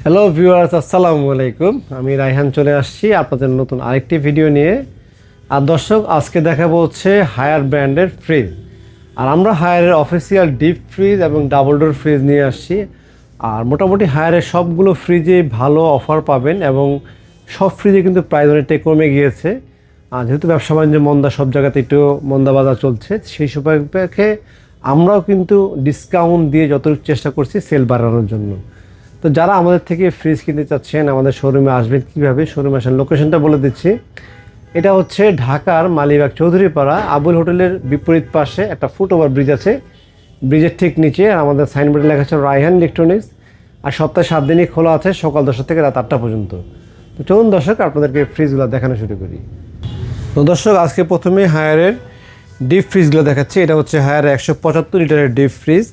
Hello viewers, আসসালামু আলাইকুম। আমি রায়হান চলে আসছি আপনাদের নতুন আরেকটি ভিডিও নিয়ে। আর দর্শক, আজকে দেখাবো হচ্ছে হায়ার ব্র্যান্ডের ফ্রিজ। আর আমরা হায়ারের অফিসিয়াল ডিপ ফ্রিজ এবং ডাবল ডোর ফ্রিজ নিয়ে আসছি। আর মোটামুটি হায়ারের সবগুলো ফ্রিজে ভালো অফার পাবেন এবং সব ফ্রিজে কিন্তু প্রাইস অনেকটাই কমে গিয়েছে। আর যেহেতু ব্যবসা বাণিজ্য মন্দা, সব জায়গাতে একটু মন্দা বাজার চলছে, সেই সুপারকে আমরাও কিন্তু ডিসকাউন্ট দিয়ে যতটুকু চেষ্টা করছি সেল বাড়ানোর জন্য। তো যারা আমাদের থেকে ফ্রিজ কিনতে চাচ্ছেন, আমাদের শোরুমে আসবেন কীভাবে, শোরুমে আসার লোকেশনটা বলে দিচ্ছি। এটা হচ্ছে ঢাকার মালিবাগ চৌধুরীপাড়া আবুল হোটেলের বিপরীত পাশে একটা ফুটওভার ব্রিজ আছে। ব্রিজের ঠিক নিচে আমাদের সাইনবোর্ডে লেখা আছে রায়হান ইলেকট্রনিক্স। আর সপ্তাহে 7 দিনই খোলা আছে, সকাল 10টা থেকে রাত 8টা পর্যন্ত। তো চলুন দর্শক, আপনাদেরকে ফ্রিজগুলো দেখানো শুরু করি। তো দর্শক, আজকে প্রথমে হায়ারের ডিপ ফ্রিজগুলো দেখাচ্ছি। এটা হচ্ছে হায়ারের 175 লিটারের ডিপ ফ্রিজ।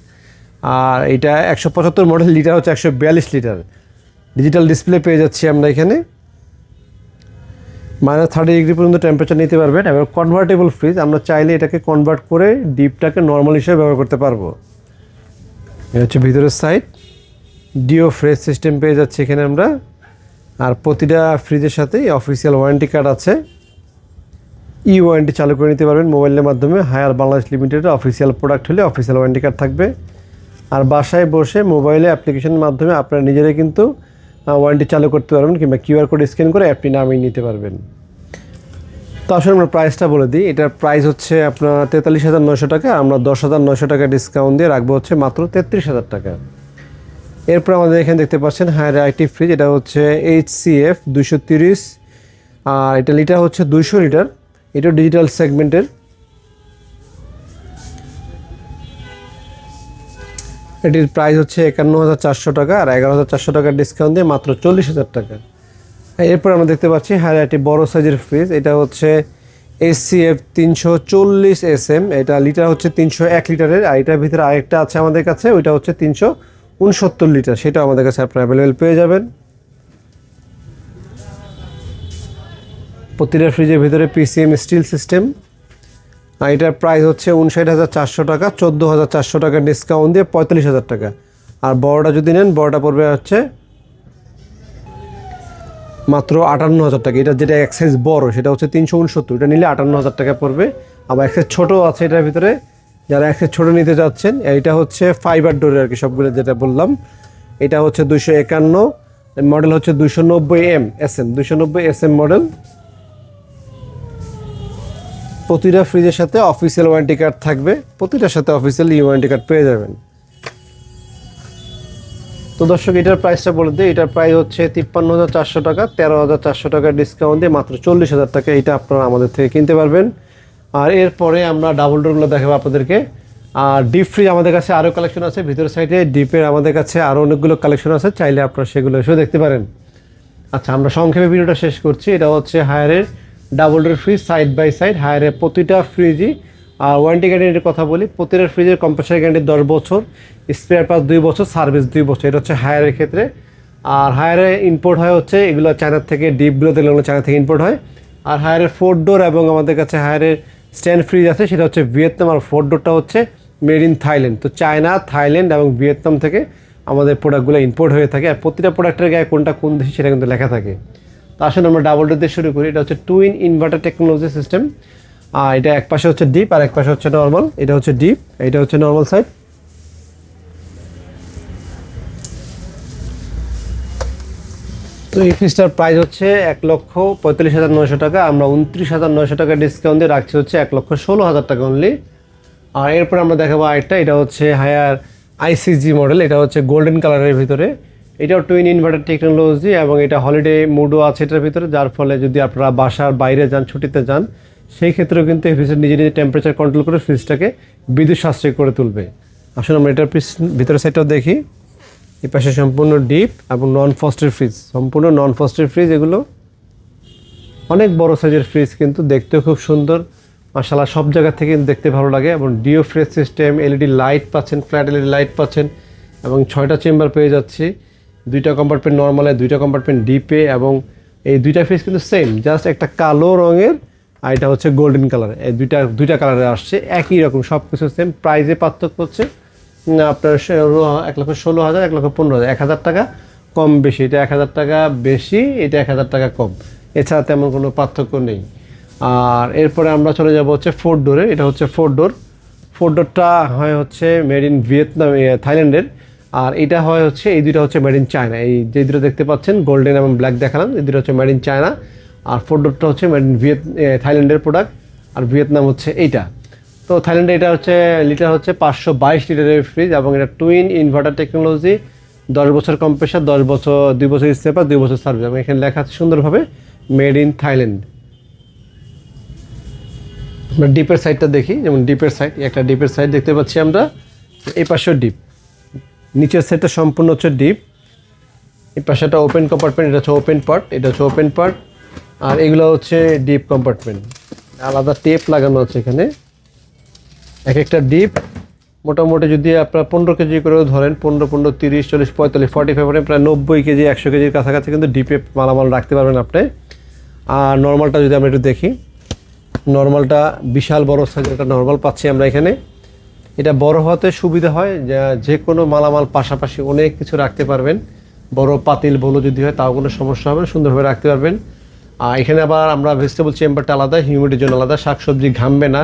আর এটা 175 মডেল, লিটার হচ্ছে 142 লিটার। ডিজিটাল ডিসপ্লে পেয়ে যাচ্ছি আমরা এখানে। -30 ডিগ্রি পর্যন্ত টেম্পারেচার নিতে পারবেন। এবং কনভার্টেবল ফ্রিজ, আমরা চাইলে এটাকে কনভার্ট করে ডিপটাকে নর্মাল হিসেবে ব্যবহার করতে পারবো। এটা হচ্ছে ভিতরের সাইড। ডিও ফ্রেশ সিস্টেম পেয়ে যাচ্ছি এখানে আমরা। আর প্রতিটা ফ্রিজের সাথেই অফিসিয়াল ওয়ারেন্টি কার্ড আছে। ওয়ারেন্টি চালু করে নিতে পারবেন মোবাইলের মাধ্যমে। হায়ার বাংলাদেশ লিমিটেডের অফিসিয়াল প্রোডাক্ট হলে অফিসিয়াল ওয়ারেন্টি কার্ড থাকবে। আর বাসায় বসে মোবাইলে অ্যাপ্লিকেশনের মাধ্যমে আপনারা নিজেরাই কিন্তু ওয়ারেন্টি চালু করতে পারবেন, কিংবা কিউআর কোড স্ক্যান করে অ্যাপটি নামিয়ে নিতে পারবেন। তো আসলে আমরা প্রাইসটা বলে দিই। এটার প্রাইস হচ্ছে আপনার 43,900 টাকা। আমরা 10,900 টাকা ডিসকাউন্ট দিয়ে রাখবো হচ্ছে মাত্র 33,000 টাকা। এরপর আমাদের এখানে দেখতে পাচ্ছেন হায়ার আইটি ফ্রিজ। এটা হচ্ছে HCF 230। আর এটা লিটার হচ্ছে 200 লিটার। এটাও ডিজিটাল সেগমেন্টের। এটির প্রাইস হচ্ছে 51,400 টাকা। আর 11,400 টাকার ডিসকাউন্ট দিয়ে মাত্র 40,000 টাকা। এরপর আমরা দেখতে পাচ্ছি হায়ার একটি বড় সাইজের ফ্রিজ। এটা হচ্ছে HCF 340 SM। এটা লিটার হচ্ছে 301 লিটারের। আর এটার ভিতরে আরেকটা আছে আমাদের কাছে, ওইটা হচ্ছে 369 লিটার। সেটাও আমাদের কাছে আপনারা অ্যাভেলেবেল পেয়ে যাবেন। প্রতিটা ফ্রিজের ভিতরে PCM স্টিল সিস্টেম। আর এটার প্রাইস হচ্ছে 59,400 টাকা। 14,400 টাকা ডিসকাউন্ট দিয়ে 45,000 টাকা। আর বড়টা যদি নেন, বড়টা পড়বে হচ্ছে মাত্র 58,000 টাকা। এটা যেটা এক সাইজ বড়, সেটা হচ্ছে 369। এটা নিলে 58,000 টাকা পড়বে। আবার এক সাইজ ছোটো আছে এটার ভিতরে, যারা এক সাইজ ছোটো নিতে যাচ্ছেন। এটা হচ্ছে ফাইবার ডোরের আর কি, সবগুলো যেটা বললাম। এটা হচ্ছে 251, মডেল হচ্ছে 290 SM 290 SM মডেল। প্রতিটা ফ্রিজের সাথে অফিসিয়াল ওয়ারেন্টি কার্ড থাকবে। প্রতিটার সাথে অফিসিয়াল ওয়ারেন্টি কার্ড পেয়ে যাবেন। তো দর্শক, এটার প্রাইসটা বলে দিই। এটার প্রাইস হচ্ছে 53,400 টাকা। 13,400 টাকা ডিসকাউন্ট দিয়ে মাত্র 40,000 টাকা। এটা আপনারা আমাদের থেকে কিনতে পারবেন। আর এরপরে আমরা ডাবল ডোরগুলো দেখাবো আপনাদেরকে। আর ডিপ ফ্রিজ আমাদের কাছে আরও কালেকশন আছে। ভিতরের সাইডে ডিপের আমাদের কাছে আরও অনেকগুলো কালেকশন আছে, চাইলে আপনারা সেগুলো এসেও দেখতে পারেন। আচ্ছা, আমরা সংক্ষেপে ভিডিওটা শেষ করছি। এটা হচ্ছে হায়ারের double door fridge, side by side. হায়ারের প্রতিটা ফ্রিজই আর ওয়ারেন্টি গ্যারান্টির কথা বলি, প্রতিটা ফ্রিজের কম্প্রেসার গ্যারান্টি 10 বছর, স্পেয়ার পার্টস 2 বছর, সার্ভিস 2 বছর। এটা হচ্ছে হায়ারের ক্ষেত্রে। আর হায়ারে ইম্পোর্ট হয় হচ্ছে এগুলো চায়নার থেকে। ডিপগুলো দেখলে ওগুলো চায়না থেকে ইম্পোর্ট হয়। আর হায়ারের 4 ডোর এবং আমাদের কাছে হায়ারের স্ট্যান্ড ফ্রিজ আছে, সেটা হচ্ছে ভিয়েতনাম। আর 4 ডোরটা হচ্ছে মেড ইন থাইল্যান্ড। তো চায়না, থাইল্যান্ড এবং ভিয়েতনাম থেকে আমাদের প্রোডাক্টগুলো ইম্পোর্ট হয়ে থাকে। আর প্রতিটা প্রোডাক্টের গায়ে কোনটা কোন দেশে সেটা কিন্তু লেখা থাকে। তো আসলে আমরা ডাবল ডোর দিয়ে শুরু করি। এটা হচ্ছে টুইন ইনভার্টার টেকনোলজি সিস্টেম। আর এটা এক পাশে হচ্ছে ডিপ আর এক পাশে হচ্ছে নর্মাল। এটা হচ্ছে ডিপ, এটা হচ্ছে নর্মাল সাইড। তো এই ফ্রিজটার প্রাইস হচ্ছে 1,45,900 টাকা। আমরা 29,900 টাকা ডিসকাউন্ট দিয়ে রাখছি হচ্ছে 1,16,000 টাকা অনলি। আর এরপর আমরা দেখাবো আরেকটা। এটা হচ্ছে হায়ার ICG মডেল। এটা হচ্ছে গোল্ডেন কালারের ভিতরে। এটাও টুইন ইনভার্টার টেকনোলজি এবং এটা হলিডে মুডও আছে এটার ভিতরে, যার ফলে যদি আপনারা বাসার বাইরে যান, ছুটিতে যান, সেই ক্ষেত্রেও কিন্তু এই ফ্রিজের নিজে নিজে টেম্পারেচার কন্ট্রোল করে ফ্রিজটাকে বিদ্যুৎ সাশ্রয় করে তুলবে। আসলে আমরা এটার ভিতরের সাইডটাও দেখি। এই পাশে সম্পূর্ণ ডিপ এবং নন ফ্রস্টেড ফ্রিজ, সম্পূর্ণ নন ফ্রস্টেড ফ্রিজ। এগুলো অনেক বড় সাইজের ফ্রিজ, কিন্তু দেখতেও খুব সুন্দর। মাশাআল্লাহ, সব জায়গা থেকে দেখতে ভালো লাগে। এবং deo fresh system, LED light পাচ্ছেন, ফ্ল্যাট LED লাইট পাচ্ছেন এবং 6টা চেম্বার পেয়ে যাচ্ছি। 2টা কম্পার্টমেন্ট নর্মালে, 2টা কম্পার্টমেন্ট ডিপে। এবং এই 2টা ফ্রিজ কিন্তু সেম, জাস্ট একটা কালো রঙের আর এটা হচ্ছে গোল্ডেন কালার। এই দুইটা কালারে আসছে, একই রকম সব কিছু সেম। প্রাইসে পার্থক্য হচ্ছে আপনার 1,16,000, 1,15,000, 1,000 টাকা কম বেশি, এটা 1000 টাকা বেশি, এটা 1000 টাকা কম, এছাড়া তেমন কোনো পার্থক্য নেই। আর এরপরে আমরা চলে যাব হচ্ছে 4 ডোরে। এটা হচ্ছে 4 ডোর। 4 ডোরটা হয় হচ্ছে মেড ইন ভিয়েতনাম, থাইল্যান্ডের। আর এটা হয় হচ্ছে, এই দুটো হচ্ছে মেড ইন চায়না। এই যে দুটো দেখতে পাচ্ছেন গোল্ডেন এবং ব্ল্যাক দেখালাম, এই দুটো হচ্ছে মেড ইন চায়না। আর 4 ডোরটা হচ্ছে মেড ইন থাইল্যান্ডের প্রোডাক্ট, আর ভিয়েতনাম হচ্ছে এইটা। তো থাইল্যান্ডে এটা হচ্ছে লিটার হচ্ছে 522 লিটারের ফ্রিজ, এবং এটা টুইন ইনভার্টার টেকনোলজি, 10 বছর কম্প্রেসার, 10 বছর 2 বছর স্টেপার, 2 বছর সার্ভিস, এবং এখানে লেখা আছে সুন্দরভাবে মেড ইন থাইল্যান্ড। আমরা ডিপের সাইডটা দেখি, যেমন ডিপের সাইড, একটা ডিপের সাইড দেখতে পাচ্ছি আমরা, এই পাশেও ডিপ, নিচের সাইডটা সম্পূর্ণ হচ্ছে ডিপ, এই পাশে একটা ওপেন কম্পার্টমেন্ট, এটা হচ্ছে ওপেন পার্ট, এটা হচ্ছে ওপেন পার্ট, আর এগুলো হচ্ছে ডিপ কম্পার্টমেন্ট। আলাদা টেপ লাগানো আছে এখানে, এক একটা ডিপ মোটামুটি যদি আপনার 15 কেজি করেও ধরেন, 15, 15, 30, 40, 45, 45 মানে প্রায় 90 কেজি, 100 কেজির কাছাকাছি কিন্তু ডিপে মালামাল রাখতে পারবেন আপনি। আর নর্মালটা যদি আমরা একটু দেখি, নর্মালটা বিশাল বড় সাইজের একটা নর্মাল পাচ্ছি আমরা এখানে। এটা বড় হওয়াতে সুবিধা হয়, যে কোনো মালামাল পাশাপাশি অনেক কিছু রাখতে পারবেন। বড় পাতিল বলো যদি হয় তাও কোনো সমস্যা হবে না, সুন্দরভাবে রাখতে পারবেন। আর এখানে আবার আমরা ভেজিটেবল চেম্বারটা আলাদা, হিউমিডিটির জন্য আলাদা, শাকসবজি ঘামবে না,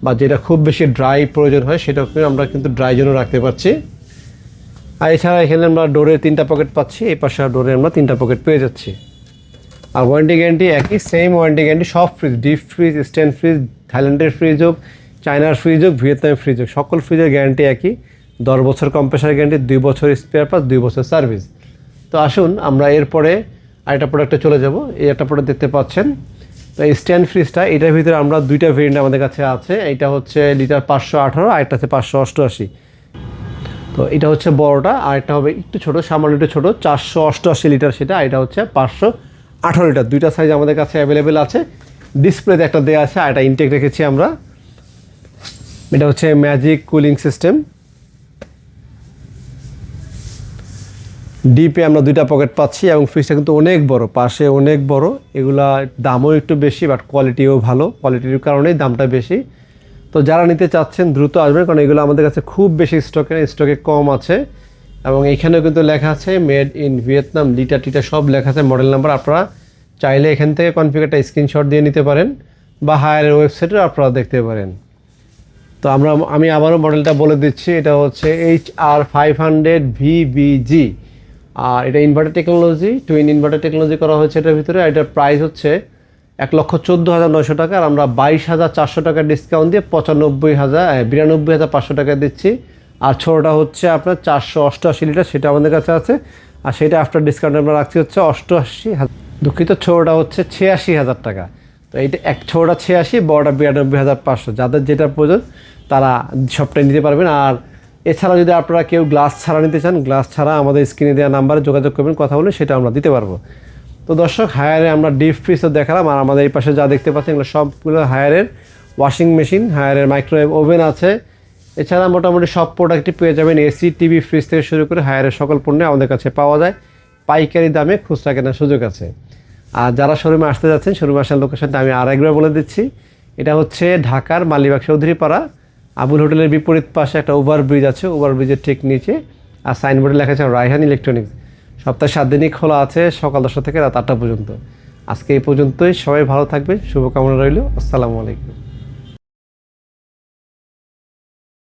বা যেটা খুব বেশি ড্রাই প্রয়োজন হয় সেটাও আমরা কিন্তু ড্রাই জন্য রাখতে পারছি। আর এছাড়া এখানে আমরা ডোরের 3টা পকেট পাচ্ছি, এই পাশে ডোরে আমরা 3টা পকেট পেয়ে যাচ্ছি। আর ওয়ারেন্টি গ্যারান্টি একই, সেম ওয়ারেন্টি গ্যারান্টি সব fridge, deep fridge, stand fridge, থাইল্যান্ডের ফ্রিজ হোক, চায়নার ফ্রিজ হোক, ভিয়েতনামের ফ্রিজ হোক, সকল ফ্রিজের গ্যারান্টি একই। 10 বছর কম্প্রেসার গ্যারান্টি, 2 বছর স্পেয়ার পার্টস, 2 বছর সার্ভিস। তো আসুন আমরা এরপরে আরেকটা প্রোডাক্টে চলে যাব। এই একটা প্রোডাক্ট দেখতে পাচ্ছেন, তো এই স্ট্যান্ড ফ্রিজটা, এটার ভিতরে আমরা 2টা ভেরিয়েন্ট আমাদের কাছে আছে। এটা হচ্ছে লিটার 518, আর একটা হচ্ছে 588। তো এটা হচ্ছে বড়টা, আর একটা হবে একটু ছোটো, সামান্য একটু ছোটো, 488 লিটার সেটা, এটা হচ্ছে 518 লিটার। 2টা সাইজ আমাদের কাছে অ্যাভেলেবেল আছে। ডিসপ্লেতে একটা দেওয়া আছে, আর একটা ইনটেক রেখেছি আমরা। এটা হচ্ছে ম্যাজিক কুলিং সিস্টেম। ডিপে আমরা 2টা পকেট পাচ্ছি, এবং ফ্রিজটা কিন্তু অনেক বড়, পাশে অনেক বড়। এগুলা দামও একটু বেশি, বাট কোয়ালিটিও ভালো, কোয়ালিটির কারণেই দামটা বেশি। তো যারা নিতে চাচ্ছেন দ্রুত আসবেন, কারণ এগুলো আমাদের কাছে খুব বেশি স্টকে কম আছে। এবং এখানেও কিন্তু লেখা আছে মেড ইন ভিয়েতনাম, লিটার টিটা সব লেখা আছে, মডেল নাম্বার। আপনারা চাইলে এখান থেকে কনফিগারটা স্ক্রিনশট দিয়ে নিতে পারেন, বা হায়ারের ওয়েবসাইটেও আপনারা দেখতে পারেন। তো আমি আবারও মডেলটা বলে দিচ্ছি, এটা হচ্ছে HR500 VBG, আর এটা inverter technology, twin inverter technology করা হয়েছে এটার ভিতরে। এটার প্রাইস হচ্ছে 1,14,900 টাকা, আর আমরা 22,400 টাকা ডিসকাউন্ট দিয়ে 92,500 টাকা দিচ্ছি। আর ছোটোটা হচ্ছে আপনার 488 লিটার, সেটা আমাদের কাছে আছে, আর সেটা আফটার ডিসকাউন্ট আমরা রাখছি হচ্ছে 88,000, দুঃখিত, ছোটোটা হচ্ছে 86,000 টাকা। তো এইটা ছোটোটা 86, বড়টা 92,500। যাদের যেটা প্রয়োজন তারা সবটাই নিতে পারবেন। আর এছাড়া যদি আপনারা কেউ গ্লাস ছাড়া নিতে চান, গ্লাস ছাড়া আমাদের স্ক্রিনে দেওয়া নাম্বারে যোগাযোগ করবেন, কথা বলে সেটা আমরা দিতে পারবো। তো দর্শক, হায়ারে আমরা ডিপ ফ্রিজও দেখালাম, আর আমাদের এই পাশে যা দেখতে পাচ্ছেন এগুলো সবগুলো হায়ারের ওয়াশিং মেশিন, হায়ারের মাইক্রোওয়েভ ওভেন আছে। এছাড়া মোটামুটি সব প্রোডাক্টই পেয়ে যাবেন, এসি, টিভি, ফ্রিজ থেকে শুরু করে হায়ারের সকল পণ্য আমাদের কাছে পাওয়া যায়। পাইকারি দামে খুচরা কেনার সুযোগ আছে। আর যারা শোরুমে আসতে যাচ্ছেন, শোরুমে আসার লোকেশনটা আমি আরেকবার বলে দিচ্ছি। এটা হচ্ছে ঢাকার মালিবাগ চৌধুরীপাড়া, আবুল হোটেলের বিপরীত পাশে একটা ওভারব্রিজ আছে, ওভারব্রিজের ঠিক নিচে। আর সাইনবোর্ডে লেখা আছে রায়হান ইলেকট্রনিক্স। সপ্তাহে 7 দিনই খোলা আছে, সকাল 10টা থেকে রাত 8টা পর্যন্ত। আজকে এই পর্যন্তই, সবাই ভালো থাকবে, শুভকামনা রইল। আসসালামু আলাইকুম।